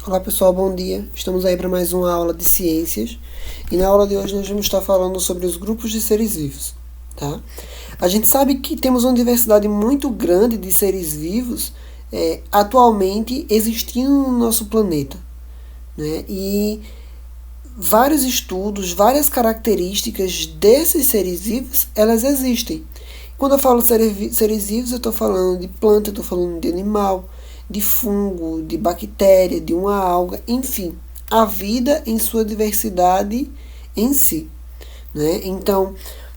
Olá pessoal, bom dia. Estamos aí para mais uma aula de ciências e na aula de hoje nós vamos estar falando sobre os grupos de seres vivos, tá? A gente sabe que temos uma diversidade muito grande de seres vivos atualmente existindo no nosso planeta, né? E vários estudos, várias características desses seres vivos, elas existem. Quando eu falo seres vivos, eu estou falando de planta, eu estou falando de animal, de fungo, de bactéria, de uma alga, enfim, a vida em sua diversidade em si, né? Então,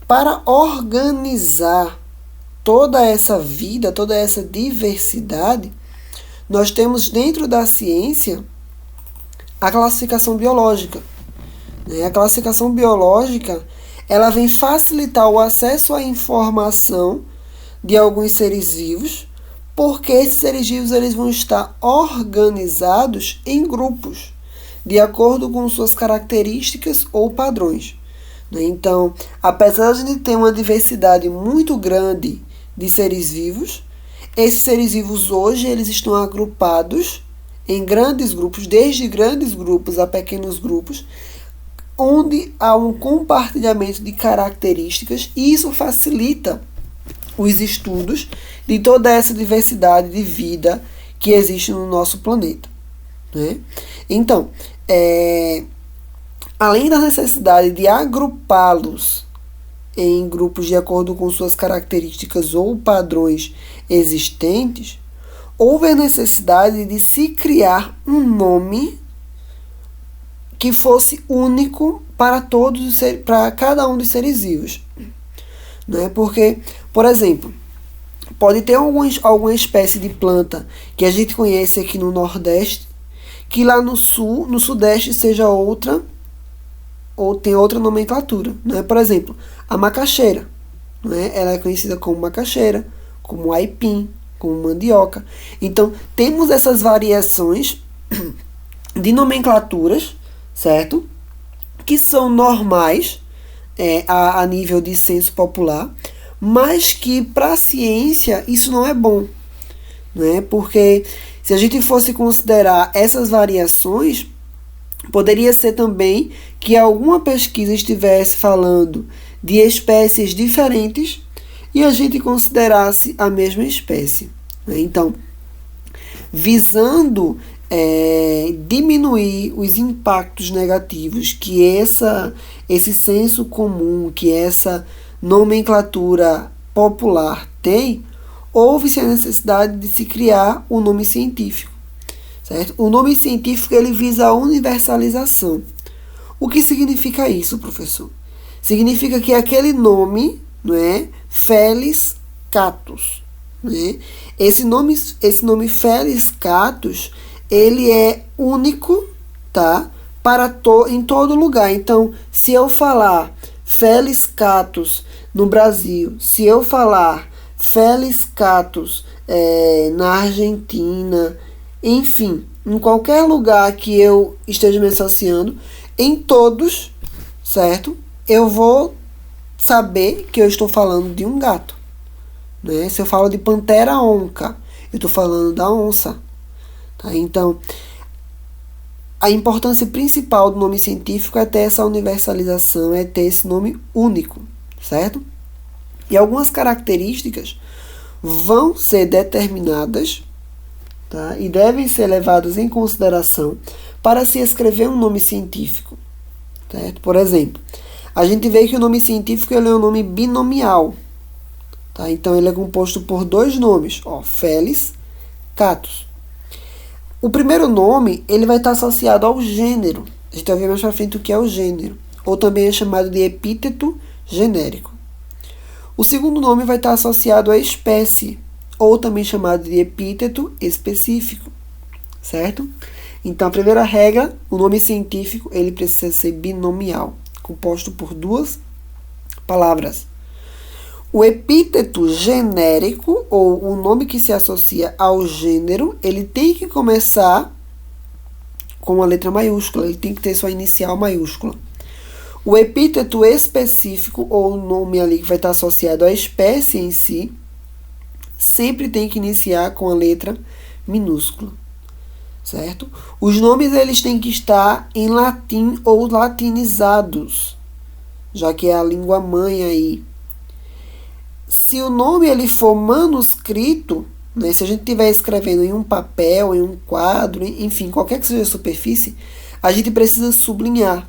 para organizar toda essa vida, toda essa diversidade, nós temos dentro da ciência a classificação biológica, né? A classificação biológica, ela vem facilitar o acesso à informação de alguns seres vivos, porque esses seres vivos eles vão estar organizados em grupos, de acordo com suas características ou padrões. Então, apesar de a gente ter uma diversidade muito grande de seres vivos, esses seres vivos hoje eles estão agrupados em grandes grupos, desde grandes grupos a pequenos grupos, onde há um compartilhamento de características e isso facilita os estudos de toda essa diversidade de vida que existe no nosso planeta, né? Então, além da necessidade de agrupá-los em grupos de acordo com suas características ou padrões existentes, houve a necessidade de se criar um nome que fosse único para para cada um dos seres vivos, né? Porque, por exemplo, pode ter alguma espécie de planta que a gente conhece aqui no Nordeste, que lá no Sul, no Sudeste seja outra, ou tem outra nomenclatura, né? Por exemplo, a macaxeira, né? Ela é conhecida como macaxeira, como aipim, como mandioca. Então, temos essas variações de nomenclaturas, certo? Que são normais a nível de senso popular, mas que para a ciência isso não é bom, né? Porque se a gente fosse considerar essas variações, poderia ser também que alguma pesquisa estivesse falando de espécies diferentes e a gente considerasse a mesma espécie, né? Então, visando diminuir os impactos negativos que esse senso comum, que essa nomenclatura popular tem, houve-se a necessidade de se criar o nome científico, certo? O nome científico ele visa a universalização. O que significa isso, professor? Significa que aquele nome, não é, Felis catus, né? Esse nome Felis catus, ele é único, tá? Em todo lugar. Então, se eu falar Felis catus no Brasil, se eu falar Felis catus na Argentina, enfim, em qualquer lugar que eu esteja me associando, em todos, certo? Eu vou saber que eu estou falando de um gato, né? Se eu falo de pantera onca, eu estou falando da onça, tá? Então, a importância principal do nome científico é ter essa universalização, é ter esse nome único, certo? E algumas características vão ser determinadas, tá? E devem ser levadas em consideração para se escrever um nome científico, certo? Por exemplo, a gente vê que o nome científico ele é um nome binomial, tá? Então ele é composto por dois nomes, Felis catus. O primeiro nome ele vai estar associado ao gênero. A gente vai ver mais para frente o que é o gênero, ou também é chamado de epíteto genérico. O segundo nome vai estar associado à espécie, ou também chamado de epíteto específico, certo? Então, a primeira regra, o nome científico ele precisa ser binomial, composto por duas palavras. O epíteto genérico, ou o nome que se associa ao gênero, ele tem que começar com a letra maiúscula, ele tem que ter sua inicial maiúscula. O epíteto específico, ou o nome ali que vai estar associado à espécie em si, sempre tem que iniciar com a letra minúscula, certo? Os nomes eles têm que estar em latim ou latinizados, já que é a língua mãe aí. Se o nome ele for manuscrito, né, se a gente estiver escrevendo em um papel, em um quadro, enfim, qualquer que seja a superfície, a gente precisa sublinhar.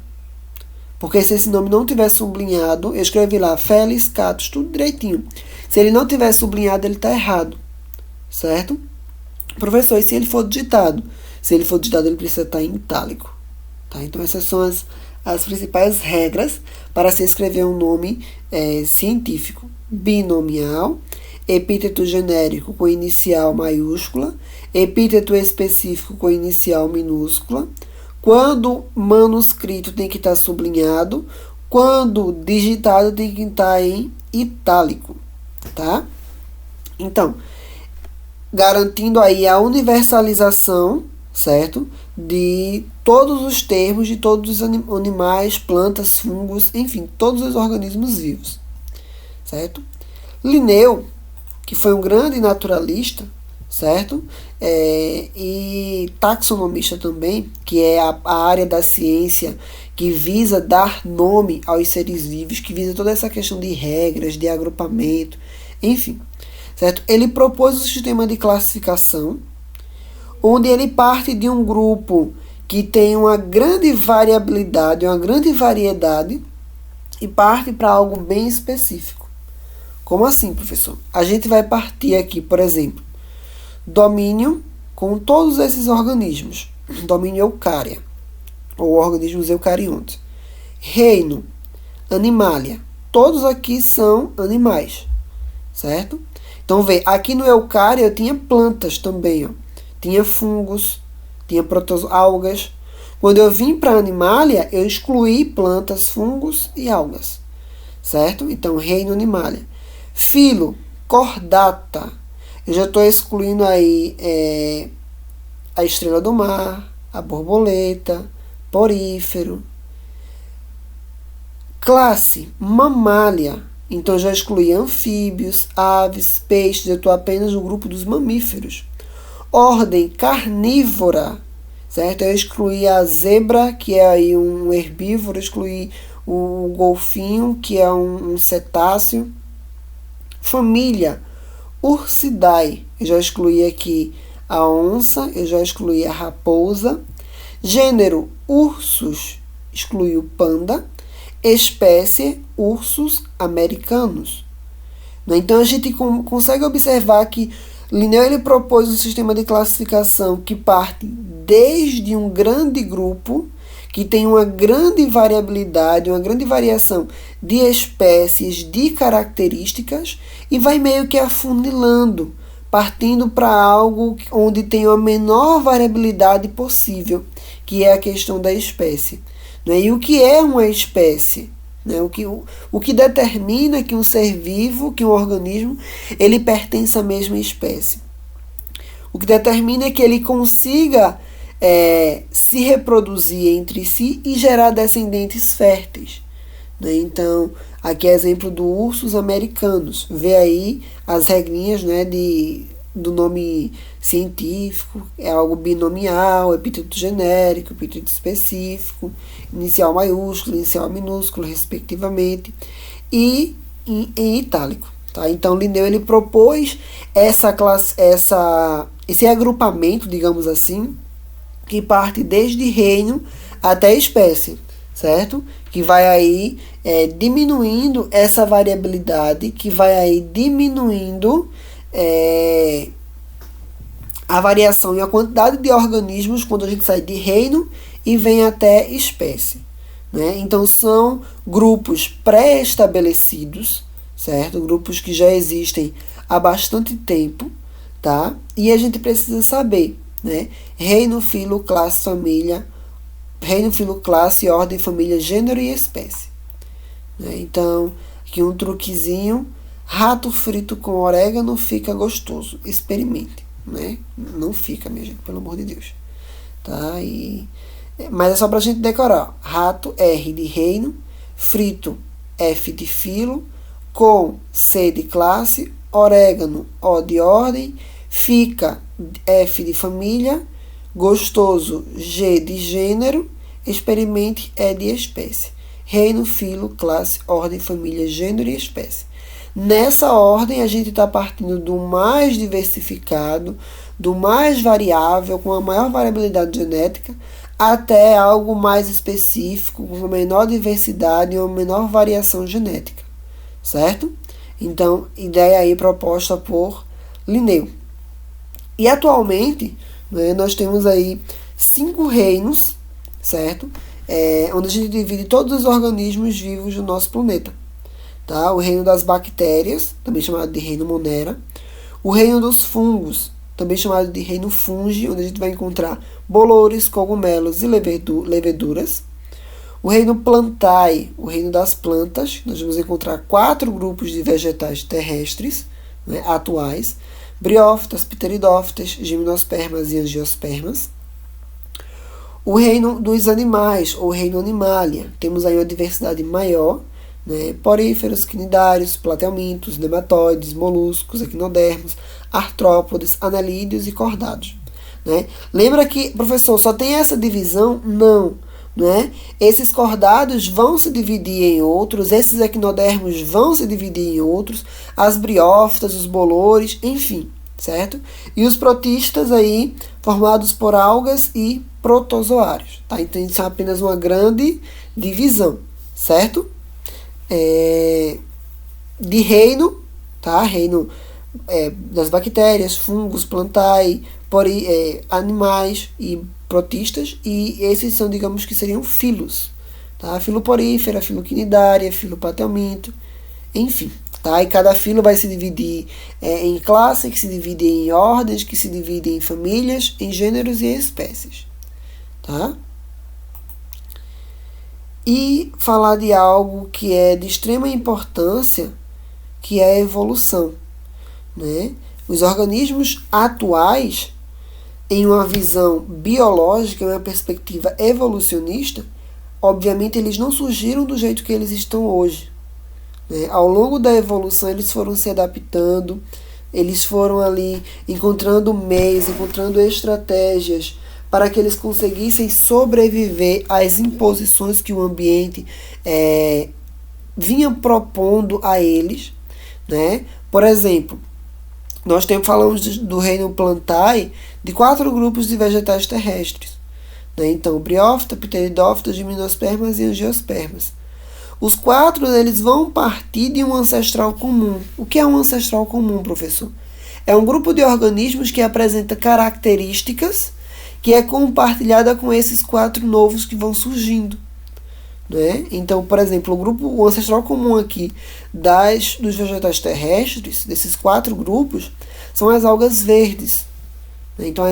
Porque se esse nome não tiver sublinhado, eu escrevi lá Félix Catos, tudo direitinho. Se ele não tiver sublinhado, ele está errado, certo? Professor, e se ele for digitado? Se ele for digitado, ele precisa estar em itálico. Tá? Então, essas são as principais regras para se escrever um nome científico. Binomial, epíteto genérico com inicial maiúscula, epíteto específico com inicial minúscula. Quando manuscrito tem que estar sublinhado, quando digitado tem que estar em itálico, tá? Então, garantindo aí a universalização, certo? De todos os termos, de todos os animais, plantas, fungos, enfim, todos os organismos vivos, certo? Linneu, que foi um grande naturalista, certo? E taxonomista também, que é a área da ciência que visa dar nome aos seres vivos, que visa toda essa questão de regras, de agrupamento, enfim, certo? Ele propôs um sistema de classificação, onde ele parte de um grupo que tem uma grande variabilidade, uma grande variedade, e parte para algo bem específico. Como assim, professor? A gente vai partir aqui, por exemplo, domínio com todos esses organismos. Domínio eucária, ou organismos eucariontes. Reino, animalia. Todos aqui são animais, certo? Então, vê, aqui no eucária eu tinha plantas também, ó. Tinha fungos, tinha protoalgas. Quando eu vim para a animalia, eu excluí plantas, fungos e algas, certo? Então, reino animalia. Filo, cordata. Eu já estou excluindo aí a estrela do mar, a borboleta, porífero. Classe, mamália. Então, eu já excluí anfíbios, aves, peixes. Eu estou apenas no grupo dos mamíferos. Ordem, carnívora. Certo? Eu excluí a zebra, que é aí um herbívoro. Excluí o golfinho, que é um cetáceo. Família, Ursidae, eu já excluí aqui a onça, eu já excluí a raposa. Gênero, ursos, excluí o panda. Espécie, ursos americanos. Então, a gente consegue observar que Linneu ele propôs um sistema de classificação que parte desde um grande grupo, que tem uma grande variabilidade, uma grande variação de espécies, de características, e vai meio que afunilando, partindo para algo onde tem a menor variabilidade possível, que é a questão da espécie. Né? E o que é uma espécie? Né? O que determina que um ser vivo, que um organismo, ele pertence à mesma espécie. O que determina é que ele consiga se reproduzir entre si e gerar descendentes férteis. Né? Então, aqui é exemplo do ursos americanos. Vê aí as regrinhas, né, do nome científico, é algo binomial, epíteto genérico, epíteto específico, inicial maiúsculo, inicial minúsculo, respectivamente, e em itálico. Tá? Então, Linneu ele propôs esse agrupamento, digamos assim, que parte desde reino até espécie, certo? Que vai aí diminuindo essa variabilidade, que vai aí diminuindo a variação e a quantidade de organismos quando a gente sai de reino e vem até espécie. Né? Então, são grupos pré-estabelecidos, certo? Grupos que já existem há bastante tempo, tá? E a gente precisa saber, né? Reino, filo, classe, família, reino, filo, classe, ordem, família, gênero e espécie. Né? Então, aqui um truquezinho: rato frito com orégano fica gostoso. Experimente, né? Não fica, minha gente, pelo amor de Deus. Tá? Mas é só pra gente decorar. Rato, R de reino, frito, F de filo, com C de classe, orégano, O de ordem, fica, F de família, Gostoso, G de gênero. Experimente, E de espécie. Reino, filo, classe, ordem, família, gênero e espécie. Nessa ordem, a gente está partindo do mais diversificado, do mais variável, com a maior variabilidade genética, até algo mais específico, com uma menor diversidade e uma menor variação genética. Certo? Então, ideia aí proposta por Linneu. E atualmente, né, nós temos aí 5 reinos, certo? Onde a gente divide todos os organismos vivos do nosso planeta. Tá? O reino das bactérias, também chamado de reino Monera. O reino dos fungos, também chamado de reino Fungi, onde a gente vai encontrar bolores, cogumelos e leveduras. O reino Plantae, o reino das plantas, nós vamos encontrar 4 grupos de vegetais terrestres, né, atuais: briófitas, pteridófitas, gimnospermas e angiospermas. O reino dos animais, ou reino Animalia, temos aí uma diversidade maior, né, poríferos, cnidários, platelmintos, nematóides, moluscos, equinodermos, artrópodes, anelídeos e cordados. Né? Lembra que, professor, só tem essa divisão? Não. Né? Esses cordados vão se dividir em outros, esses equinodermos vão se dividir em outros, as briófitas, os bolores, enfim, certo? E os protistas aí, formados por algas e protozoários, tá? Então isso é apenas uma grande divisão, certo? De reino, tá? Reino das bactérias, fungos, plantae, animais e protistas, e esses são, digamos que seriam filos, tá? Filoporífera, filoquinidária, filopatelminto, enfim, tá? E cada filo vai se dividir em classes, que se dividem em ordens, que se dividem em famílias, em gêneros e em espécies, tá? E falar de algo que é de extrema importância, que é a evolução, né? Os organismos atuais, em uma visão biológica, em uma perspectiva evolucionista, obviamente eles não surgiram do jeito que eles estão hoje. Né? Ao longo da evolução eles foram se adaptando, eles foram ali encontrando meios, encontrando estratégias para que eles conseguissem sobreviver às imposições que o ambiente vinha propondo a eles. Né? Por exemplo, nós falamos do reino Plantae, de 4 grupos de vegetais terrestres. Né? Então, briófita, pteridófita, gimnospermas e angiospermas. Os 4 eles vão partir de um ancestral comum. O que é um ancestral comum, professor? É um grupo de organismos que apresenta características que é compartilhada com esses 4 novos que vão surgindo. Né? Então, por exemplo, o ancestral comum aqui dos vegetais terrestres, desses 4 grupos, são as algas verdes. Então,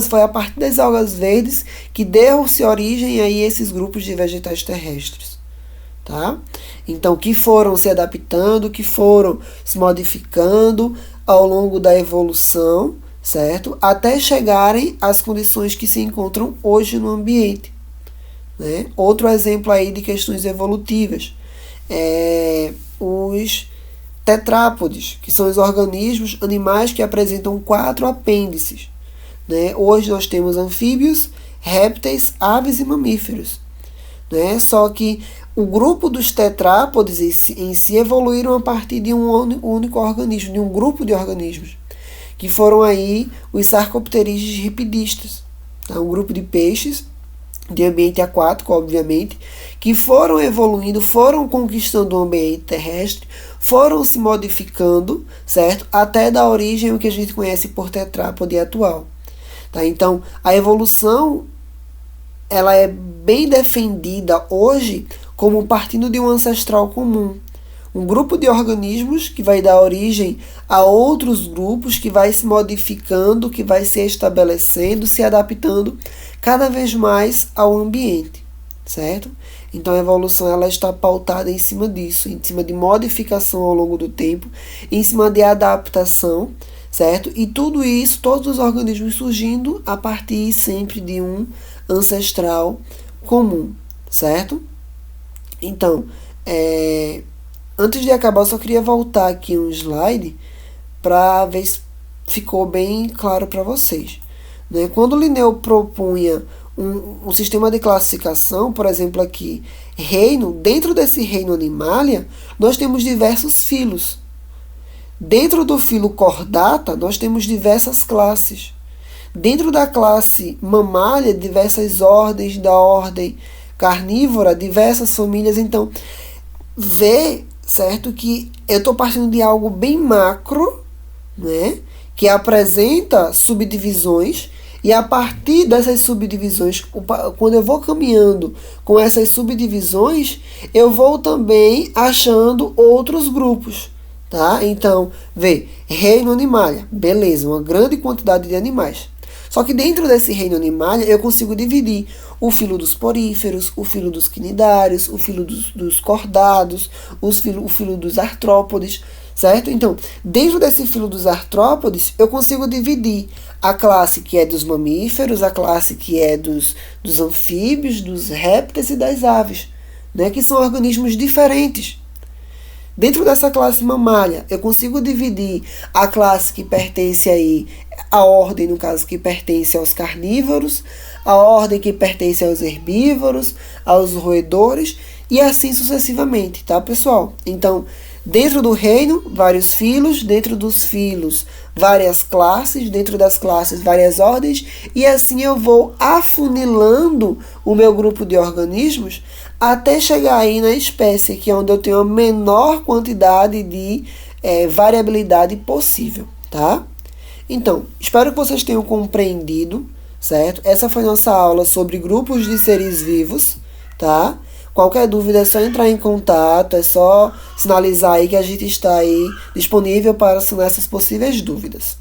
foi a partir das algas verdes que deu-se origem a esses grupos de vegetais terrestres. Tá? Então, que foram se adaptando, que foram se modificando ao longo da evolução, certo? Até chegarem às condições que se encontram hoje no ambiente. Né? Outro exemplo aí de questões evolutivas os tetrápodes, que são os organismos, animais que apresentam 4 apêndices. Né? Hoje nós temos anfíbios, répteis, aves e mamíferos. Né? Só que o grupo dos tetrápodes em si evoluíram a partir de um único organismo, de um grupo de organismos, que foram aí os sarcopterídeos ripidistas. Tá? Um grupo de peixes de ambiente aquático, obviamente, que foram evoluindo, foram conquistando o ambiente terrestre, foram se modificando, certo? Até dar origem ao que a gente conhece por tetrápode atual. Tá? Então, a evolução ela é bem defendida hoje como partindo de um ancestral comum. Um grupo de organismos que vai dar origem a outros grupos, que vai se modificando, que vai se estabelecendo, se adaptando cada vez mais ao ambiente, certo? Então a evolução ela está pautada em cima disso, em cima de modificação ao longo do tempo, em cima de adaptação, certo? E tudo isso, todos os organismos surgindo a partir sempre de um ancestral comum, certo? Então, antes de acabar, eu só queria voltar aqui um slide para ver se ficou bem claro para vocês. né? Quando Linneu propunha um sistema de classificação, por exemplo aqui, reino, dentro desse reino Animalia, nós temos diversos filos. Dentro do filo Chordata, nós temos diversas classes. Dentro da classe Mammalia, diversas ordens, da ordem carnívora, diversas famílias. Então, vê, certo, que eu estou partindo de algo bem macro, né, que apresenta subdivisões, e a partir dessas subdivisões, quando eu vou caminhando com essas subdivisões, eu vou também achando outros grupos. Tá? Então, vê, reino Animalia, beleza, uma grande quantidade de animais. Só que dentro desse reino Animalia eu consigo dividir o filo dos poríferos, o filo dos quinidários, o filo dos cordados, o filo dos artrópodes, certo? Então, dentro desse filo dos artrópodes, eu consigo dividir a classe que é dos mamíferos, a classe que é dos anfíbios, dos répteis e das aves, né? Que são organismos diferentes. Dentro dessa classe Mammalia, eu consigo dividir a classe que pertence aí, a ordem, no caso, que pertence aos carnívoros, a ordem que pertence aos herbívoros, aos roedores, e assim sucessivamente, tá, pessoal? Então, dentro do reino, vários filos, dentro dos filos, várias classes, dentro das classes, várias ordens, e assim eu vou afunilando o meu grupo de organismos até chegar aí na espécie, que é onde eu tenho a menor quantidade de variabilidade possível, tá? Então, espero que vocês tenham compreendido, certo? Essa foi nossa aula sobre grupos de seres vivos, tá? Qualquer dúvida é só entrar em contato, é só sinalizar aí que a gente está aí disponível para sanar essas possíveis dúvidas.